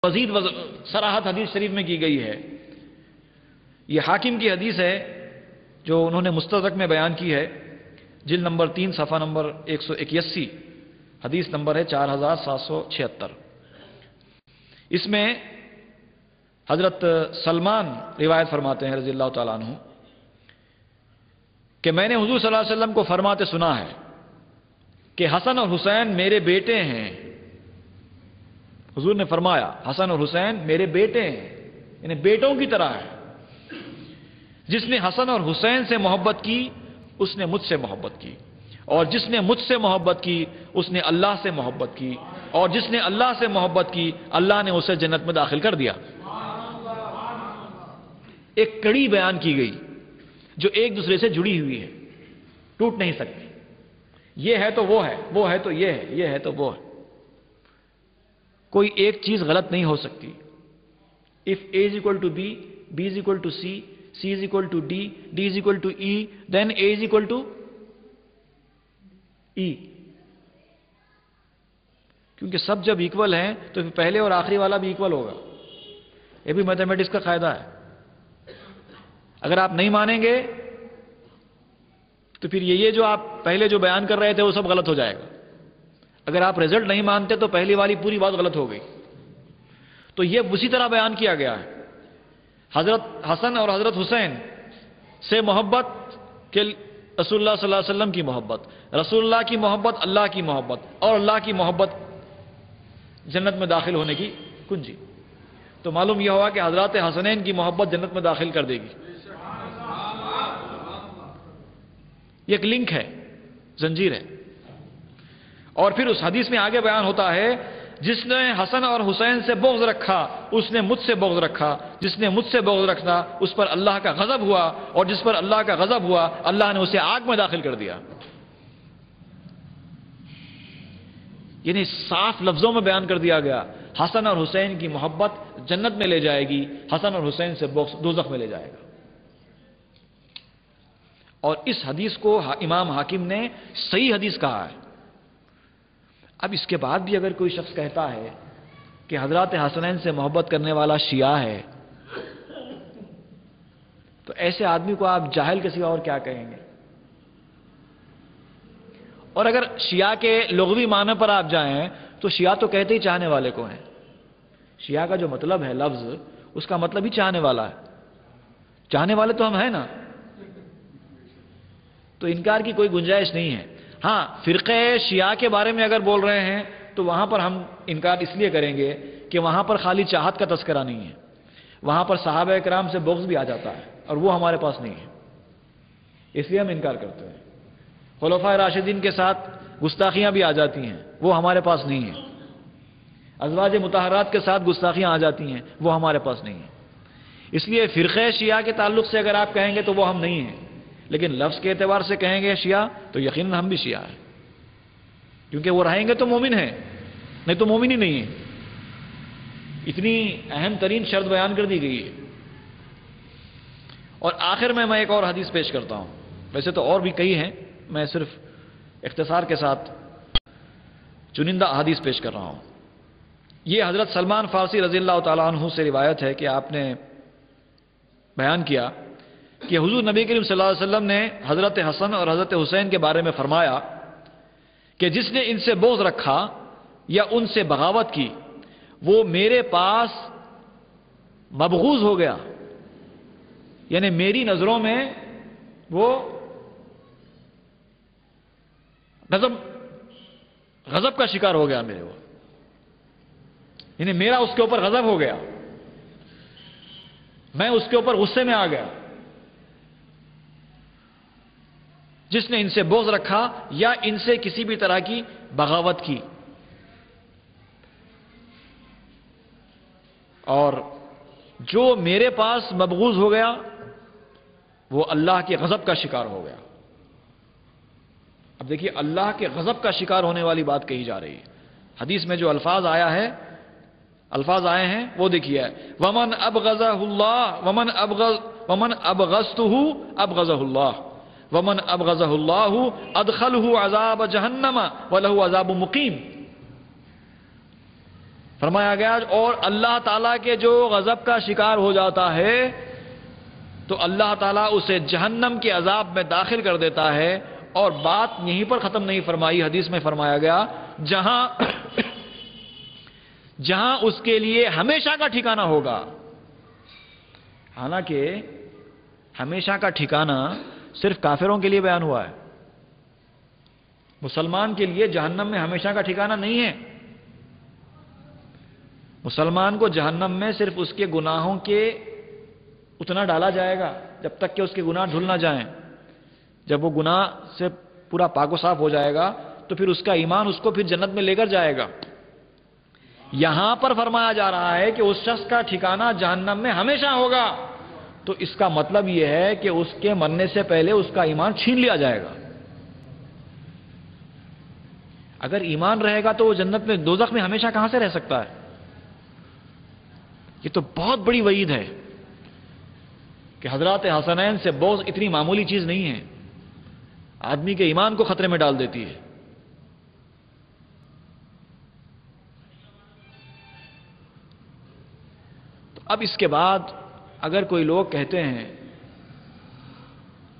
مزید صراحت حدیث شریف میں کی گئی ہے. یہ حاکم کی حدیث ہے جو انہوں نے مستدرک میں بیان کی ہے، جلد نمبر 3 صفحہ نمبر 181، حدیث نمبر ہے 4776. اس میں حضرت سلمان روایت فرماتے ہیں رضی اللہ تعالیٰ عنہ کہ میں نے حضور صلی اللہ علیہ وسلم کو فرماتے سنا ہے کہ حسن اور حسین میرے بیٹے ہیں. حضور نے فرمایا حسن اور حسین میرے بیٹے ہیں، یعنی بیٹوں کی طرح ہے. جس نے حسن اور حسین سے محبت کی اس نے مجھ سے محبت کی، اور جس نے مجھ سے محبت کی اس نے اللہ سے محبت کی، اور جس نے اللہ سے محبت کی اللہ نے اسے جنت میں داخل کر دیا. ایک کڑی بیان کی گئی جو ایک دوسرے سے جڑی ہوئی ہے، ٹوٹ نہیں سکتی. یہ ہے تو وہ ہے، وہ ہے تو یہ ہے، یہ ہے تو وہ ہے. کوئی ایک چیز غلط نہیں ہو سکتی. If A is equal to B, B is equal to C, C is equal to D, D is equal to E, then A is equal to E. کیونکہ سب جب ایکول ہیں تو پھر پہلے اور آخری والا بھی ایکول ہوگا. یہ بھی میتھمیٹکس کا قاعدہ ہے. اگر آپ نہیں مانیں گے تو پھر یہ جو آپ پہلے جو بیان کر رہے تھے وہ سب غلط ہو جائے گا. اگر آپ رزلٹ نہیں مانتے تو پہلی والی پوری بات غلط ہو گئی. تو یہ اسی طرح بیان کیا گیا ہے. حضرت حسن اور حضرت حسین سے محبت کہ رسول اللہ صلی اللہ علیہ وسلم کی محبت، رسول اللہ کی محبت اللہ کی محبت، اور اللہ کی محبت جنت میں داخل ہونے کی کنجی. تو معلوم یہ ہوا کہ حضرات حسنین کی محبت جنت میں داخل کر دے گی. یہ ایک لنک ہے، زنجیر ہے. اور پھر اس حدیث میں آگے بیان ہوتا ہے جس نے حسن اور حسین سے بغض رکھا اس نے مجھ سے بغض رکھا، جس نے مجھ سے بغض رکھا اس پر اللہ کا غضب ہوا، اور جس پر اللہ کا غضب ہوا اللہ نے اسے آگ میں داخل کر دیا. یعنی صاف لفظوں میں بیان کر دیا گیا حسن اور حسین کی محبت جنت میں لے جائے گی، حسن اور حسین سے بغض دوزخ میں لے جائے گا. اور اس حدیث کو امام حاکم نے صحیح حدیث کہا ہے. اب اس کے بعد بھی اگر کوئی شخص کہتا ہے کہ حضرات حسنین سے محبت کرنے والا شیعہ ہے تو ایسے آدمی کو آپ جاہل کے سوا اور کیا کہیں گے؟ اور اگر شیعہ کے لغوی معنی پر آپ جائیں تو شیعہ تو کہتے ہی چاہنے والے کو ہیں. شیعہ کا جو مطلب ہے لفظ اس کا مطلب ہی چاہنے والا ہے. چاہنے والے تو ہم ہیں نا، تو انکار کی کوئی گنجائش نہیں ہے. ہاں فرقہ شیعہ کے بارے میں اگر بول رہے ہیں تو وہاں پر ہم انکار اس لیے کریں گے کہ وہاں پر خالی چاہت کا تذکرہ نہیں ہے، وہاں پر صحابہ کرام سے بغض بھی آ جاتا ہے اور وہ ہمارے پاس نہیں ہے، اس لیے ہم انکار کرتے ہیں. خلفائے راشدین کے ساتھ گستاخیاں بھی آ جاتی ہیں، وہ ہمارے پاس نہیں ہیں. ازواج مطہرات کے ساتھ گستاخیاں آ جاتی ہیں، وہ ہمارے پاس نہیں ہیں. اس لیے فرقہ شیعہ کے تعلق سے اگر آپ کہیں گے تو وہ ہم نہیں ہیں، لیکن لفظ کے اعتبار سے کہیں گے شیعہ تو یقیناً ہم بھی شیعہ ہیں، کیونکہ وہ رہیں گے تو مومن ہیں، نہیں تو مومن ہی نہیں ہے. اتنی اہم ترین شرط بیان کر دی گئی ہے. اور آخر میں ایک اور حدیث پیش کرتا ہوں. ویسے تو اور بھی کئی ہیں، میں صرف اختصار کے ساتھ چنندہ حدیث پیش کر رہا ہوں. یہ حضرت سلمان فارسی رضی اللہ تعالیٰ عنہ سے روایت ہے کہ آپ نے بیان کیا کہ حضور نبی کریم صلی اللہ علیہ وسلم نے حضرت حسن اور حضرت حسین کے بارے میں فرمایا کہ جس نے ان سے بغض رکھا یا ان سے بغاوت کی وہ میرے پاس مبغوض ہو گیا، یعنی میری نظروں میں وہ غضب کا شکار ہو گیا میرے، وہ یعنی میرا اس کے اوپر غضب ہو گیا، میں اس کے اوپر غصے میں آ گیا. جس نے ان سے بغض رکھا یا ان سے کسی بھی طرح کی بغاوت کی. اور جو میرے پاس مبغوض ہو گیا وہ اللہ کے غضب کا شکار ہو گیا. اب دیکھیے اللہ کے غضب کا شکار ہونے والی بات کہی جا رہی ہے. حدیث میں جو الفاظ آئے ہیں وہ دیکھیے، ومن ابغضہ اللہ ومن ابغضتہ ابغضہ اللہ ومن ابغضہ اللہ ادخلہ عذاب جہنم ولہ عذاب مقیم. فرمایا گیا اور اللہ تعالیٰ کے جو غضب کا شکار ہو جاتا ہے تو اللہ تعالیٰ اسے جہنم کے عذاب میں داخل کر دیتا ہے. اور بات یہیں پر ختم نہیں فرمائی، حدیث میں فرمایا گیا جہاں اس کے لیے ہمیشہ کا ٹھکانہ ہوگا. حالانکہ ہمیشہ کا ٹھکانہ صرف کافروں کے لیے بیان ہوا ہے، مسلمان کے لیے جہنم میں ہمیشہ کا ٹھکانہ نہیں ہے. مسلمان کو جہنم میں صرف اس کے گناہوں کے اتنا ڈالا جائے گا جب تک کہ اس کے گناہ دھل نہ جائیں. جب وہ گناہ سے پورا پاک و صاف ہو جائے گا تو پھر اس کا ایمان اس کو پھر جنت میں لے کر جائے گا. یہاں پر فرمایا جا رہا ہے کہ اس شخص کا ٹھکانہ جہنم میں ہمیشہ ہوگا، تو اس کا مطلب یہ ہے کہ اس کے مرنے سے پہلے اس کا ایمان چھین لیا جائے گا. اگر ایمان رہے گا تو وہ جنت میں، دوزخ میں ہمیشہ کہاں سے رہ سکتا ہے؟ یہ تو بہت بڑی وعید ہے کہ حضرات حسنین سے بغض اتنی معمولی چیز نہیں ہے، آدمی کے ایمان کو خطرے میں ڈال دیتی ہے. تو اب اس کے بعد اگر کوئی لوگ کہتے ہیں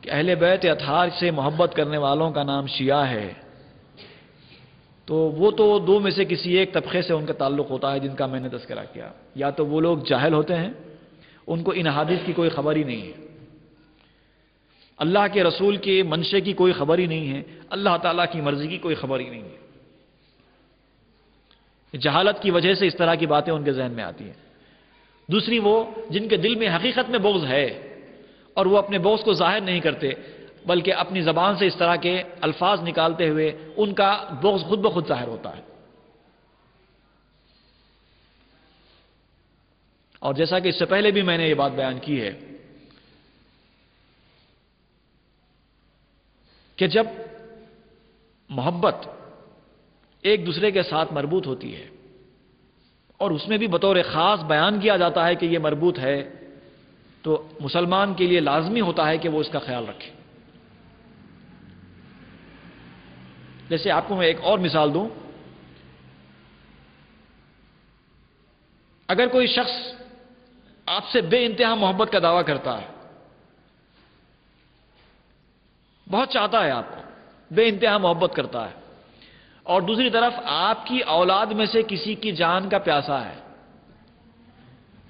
کہ اہل بیت اطہار سے محبت کرنے والوں کا نام شیعہ ہے، تو وہ تو دو میں سے کسی ایک طبقے سے ان کا تعلق ہوتا ہے جن کا میں نے تذکرہ کیا. یا تو وہ لوگ جاہل ہوتے ہیں، ان کو ان حدیث کی کوئی خبر ہی نہیں ہے، اللہ کے رسول کے منشے کی کوئی خبر ہی نہیں ہے، اللہ تعالیٰ کی مرضی کی کوئی خبر ہی نہیں ہے. جہالت کی وجہ سے اس طرح کی باتیں ان کے ذہن میں آتی ہیں. دوسری وہ جن کے دل میں حقیقت میں بغض ہے اور وہ اپنے بغض کو ظاہر نہیں کرتے بلکہ اپنی زبان سے اس طرح کے الفاظ نکالتے ہوئے ان کا بغض خود بخود ظاہر ہوتا ہے. اور جیسا کہ اس سے پہلے بھی میں نے یہ بات بیان کی ہے کہ جب محبت ایک دوسرے کے ساتھ مربوط ہوتی ہے اور اس میں بھی بطور خاص بیان کیا جاتا ہے کہ یہ مربوط ہے، تو مسلمان کے لیے لازمی ہوتا ہے کہ وہ اس کا خیال رکھے. جیسے آپ کو میں ایک اور مثال دوں، اگر کوئی شخص آپ سے بے انتہا محبت کا دعویٰ کرتا ہے، بہت چاہتا ہے آپ کو، بے انتہا محبت کرتا ہے، اور دوسری طرف آپ کی اولاد میں سے کسی کی جان کا پیاسا ہے،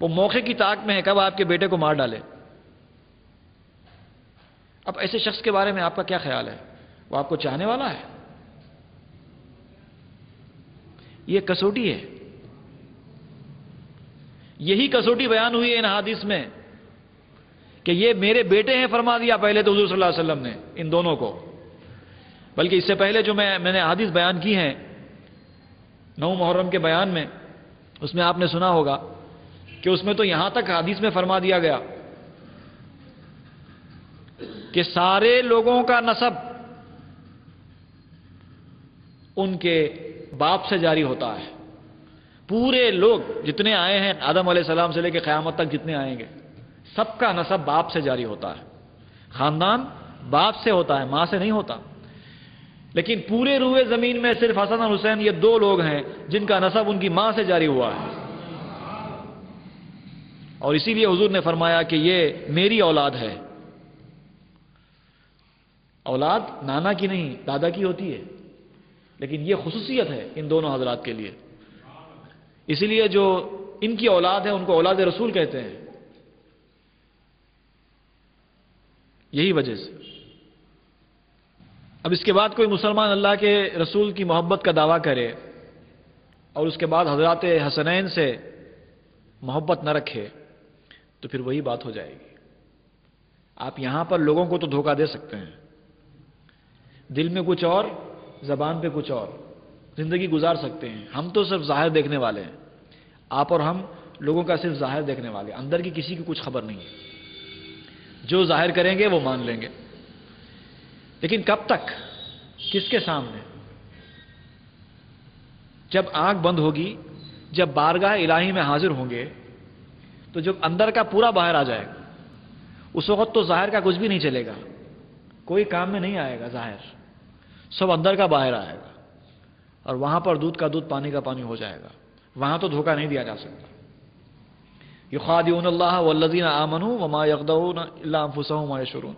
وہ موقع کی طاق میں ہے کب آپ کے بیٹے کو مار ڈالے. اب ایسے شخص کے بارے میں آپ کا کیا خیال ہے؟ وہ آپ کو چاہنے والا ہے؟ یہ کسوٹی ہے. یہی کسوٹی بیان ہوئی ہے ان حدیث میں کہ یہ میرے بیٹے ہیں، فرما دیا پہلے تو حضور صلی اللہ علیہ وسلم نے ان دونوں کو. بلکہ اس سے پہلے جو میں نے حدیث بیان کی ہیں 9 محرم کے بیان میں، اس میں آپ نے سنا ہوگا کہ اس میں تو یہاں تک حدیث میں فرما دیا گیا کہ سارے لوگوں کا نسب ان کے باپ سے جاری ہوتا ہے. پورے لوگ جتنے آئے ہیں آدم علیہ السلام سے لے کے قیامت تک جتنے آئیں گے، سب کا نسب باپ سے جاری ہوتا ہے. خاندان باپ سے ہوتا ہے، ماں سے نہیں ہوتا. لیکن پورے روئے زمین میں صرف حسن اور حسین یہ 2 لوگ ہیں جن کا نسب ان کی ماں سے جاری ہوا ہے. اور اسی لیے حضور نے فرمایا کہ یہ میری اولاد ہے. اولاد نانا کی نہیں، دادا کی ہوتی ہے، لیکن یہ خصوصیت ہے ان دونوں حضرات کے لیے. اسی لیے جو ان کی اولاد ہے ان کو اولاد رسول کہتے ہیں، یہی وجہ سے. اب اس کے بعد کوئی مسلمان اللہ کے رسول کی محبت کا دعویٰ کرے اور اس کے بعد حضرات حسنین سے محبت نہ رکھے تو پھر وہی بات ہو جائے گی. آپ یہاں پر لوگوں کو تو دھوکہ دے سکتے ہیں، دل میں کچھ اور، زبان پہ کچھ اور، زندگی گزار سکتے ہیں. ہم تو صرف ظاہر دیکھنے والے ہیں، آپ اور ہم لوگوں کا صرف ظاہر دیکھنے والے، اندر کی کسی کی کچھ خبر نہیں ہے. جو ظاہر کریں گے وہ مان لیں گے. لیکن کب تک؟ کس کے سامنے؟ جب آنکھ بند ہوگی، جب بارگاہ الہی میں حاضر ہوں گے تو جب اندر کا پورا باہر آ جائے گا، اس وقت تو ظاہر کا کچھ بھی نہیں چلے گا، کوئی کام میں نہیں آئے گا. ظاہر سب اندر کا باہر آئے گا، اور وہاں پر دودھ کا دودھ پانی کا پانی ہو جائے گا. وہاں تو دھوکہ نہیں دیا جا سکتا. یخادعون اللہ والذین آمنوا وما یخدعون الا انفسهم وما یشعرون.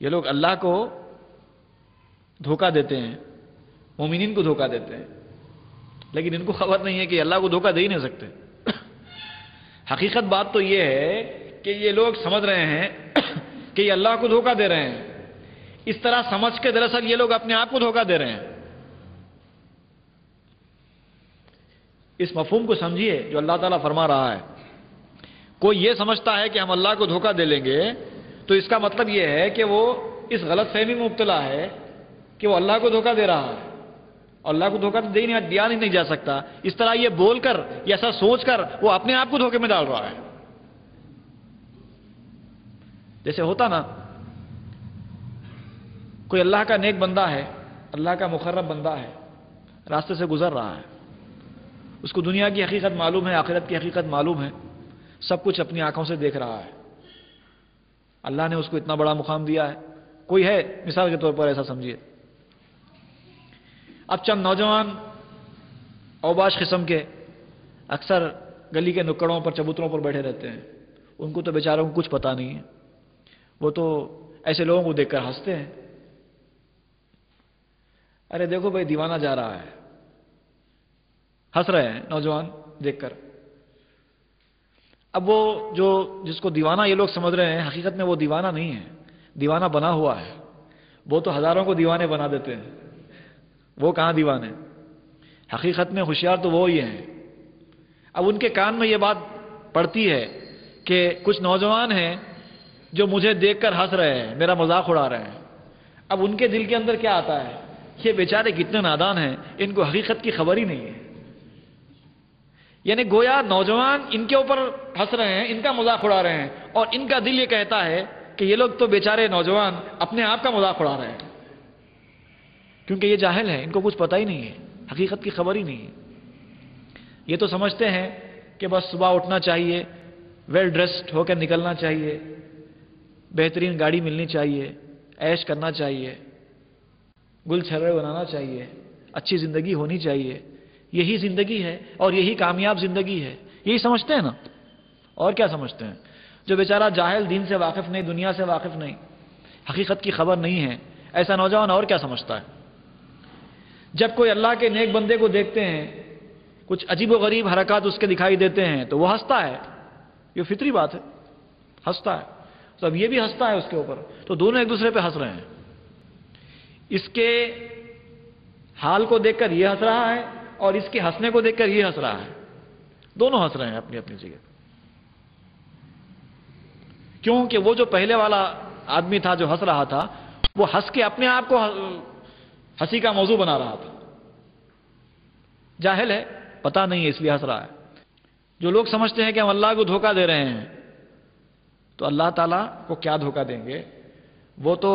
یہ لوگ اللہ کو دھوکہ دیتے ہیں، مومنین کو دھوکہ دیتے ہیں، لیکن ان کو خبر نہیں ہے کہ اللہ کو دھوکہ دے ہی نہیں سکتے. حقیقت بات تو یہ ہے کہ یہ لوگ سمجھ رہے ہیں کہ یہ اللہ کو دھوکہ دے رہے ہیں. اس طرح سمجھ کے دراصل یہ لوگ اپنے آپ کو دھوکہ دے رہے ہیں. اس مفہوم کو سمجھیے جو اللہ تعالیٰ فرما رہا ہے. کوئی یہ سمجھتا ہے کہ ہم اللہ کو دھوکہ دے لیں گے تو اس کا مطلب یہ ہے کہ وہ اس غلط فہمی میں مبتلا ہے کہ وہ اللہ کو دھوکہ دے رہا ہے. اور اللہ کو دھوکہ دیا نہیں جا سکتا. اس طرح یہ بول کر یا ایسا سوچ کر وہ اپنے آپ کو دھوکے میں ڈال رہا ہے. جیسے ہوتا نا، کوئی اللہ کا نیک بندہ ہے، اللہ کا مقرب بندہ ہے، راستے سے گزر رہا ہے، اس کو دنیا کی حقیقت معلوم ہے، آخرت کی حقیقت معلوم ہے، سب کچھ اپنی آنکھوں سے دیکھ رہا ہے. اللہ نے اس کو اتنا بڑا مقام دیا ہے. کوئی ہے مثال کے طور پر ایسا سمجھیے، اب چند نوجوان اوباش قسم کے اکثر گلی کے نکڑوں پر چبوتروں پر بیٹھے رہتے ہیں. ان کو تو بیچاروں کو کچھ پتہ نہیں ہے، وہ تو ایسے لوگوں کو دیکھ کر ہنستے ہیں. ارے دیکھو بھائی دیوانہ جا رہا ہے، ہنس رہے ہیں نوجوان دیکھ کر. اب وہ جس کو دیوانہ یہ لوگ سمجھ رہے ہیں، حقیقت میں وہ دیوانہ نہیں ہے، دیوانہ بنا ہوا ہے. وہ تو ہزاروں کو دیوانے بنا دیتے ہیں، وہ کہاں دیوانے. حقیقت میں ہوشیار تو وہ ہی ہیں. اب ان کے کان میں یہ بات پڑتی ہے کہ کچھ نوجوان ہیں جو مجھے دیکھ کر ہنس رہے ہیں، میرا مذاق اڑا رہے ہیں. اب ان کے دل کے اندر کیا آتا ہے، یہ بیچارے کتنے نادان ہیں، ان کو حقیقت کی خبر ہی نہیں ہے. یعنی گویا نوجوان ان کے اوپر ہنس رہے ہیں، ان کا مذاق اڑا رہے ہیں، اور ان کا دل یہ کہتا ہے کہ یہ لوگ تو بیچارے نوجوان اپنے آپ کا مذاق اڑا رہے ہیں، کیونکہ یہ جاہل ہیں، ان کو کچھ پتہ ہی نہیں ہے، حقیقت کی خبر ہی نہیں ہے. یہ تو سمجھتے ہیں کہ بس صبح اٹھنا چاہیے، ویل ڈریسڈ ہو کر نکلنا چاہیے، بہترین گاڑی ملنی چاہیے، عیش کرنا چاہیے، گل چھرے بنانا چاہیے، اچھی زندگی ہونی چاہیے. یہی زندگی ہے اور یہی کامیاب زندگی ہے. یہی سمجھتے ہیں نا، اور کیا سمجھتے ہیں. جو بیچارہ جاہل، دین سے واقف نہیں، دنیا سے واقف نہیں، حقیقت کی خبر نہیں ہے، ایسا نوجوان اور کیا سمجھتا ہے. جب کوئی اللہ کے نیک بندے کو دیکھتے ہیں، کچھ عجیب و غریب حرکات اس کے دکھائی دیتے ہیں تو وہ ہنستا ہے. یہ فطری بات ہے، ہنستا ہے. تو اب یہ بھی ہنستا ہے اس کے اوپر، تو دونوں ایک دوسرے پہ ہنس رہے ہیں. اس کے حال کو دیکھ کر یہ ہنس رہا ہے اور اس کے ہنسنے کو دیکھ کر یہ ہنس رہا ہے. دونوں ہنس رہے ہیں اپنی اپنی جگہ. کیونکہ وہ جو پہلے والا آدمی تھا جو ہنس رہا تھا، وہ ہنس کے اپنے آپ کو ہنسی کا موضوع بنا رہا تھا. جاہل ہے، پتہ نہیں ہے، اس لیے ہنس رہا ہے. جو لوگ سمجھتے ہیں کہ ہم اللہ کو دھوکہ دے رہے ہیں، تو اللہ تعالیٰ کو کیا دھوکہ دیں گے. وہ تو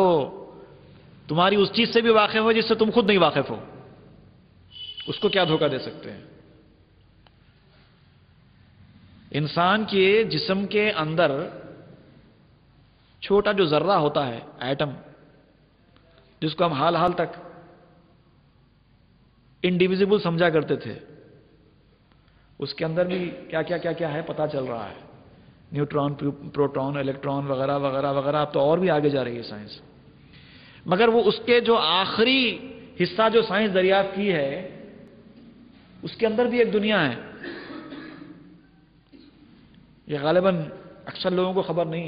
تمہاری اس چیز سے بھی واقف ہو جس سے تم خود نہیں واقف ہو، اس کو کیا دھوکہ دے سکتے ہیں. انسان کے جسم کے اندر چھوٹا جو ذرہ ہوتا ہے، ایٹم، جس کو ہم حال حال تک انڈیویزیبل سمجھا کرتے تھے، اس کے اندر بھی کیا کیا کیا کیا ہے پتہ چل رہا ہے. نیوٹران، پروٹون، الیکٹران وغیرہ وغیرہ وغیرہ. اب تو اور بھی آگے جا رہی ہے سائنس. مگر وہ اس کے جو آخری حصہ جو سائنس دریافت کی ہے، اس کے اندر بھی ایک دنیا ہے. یہ غالباً اکثر لوگوں کو خبر نہیں ہے.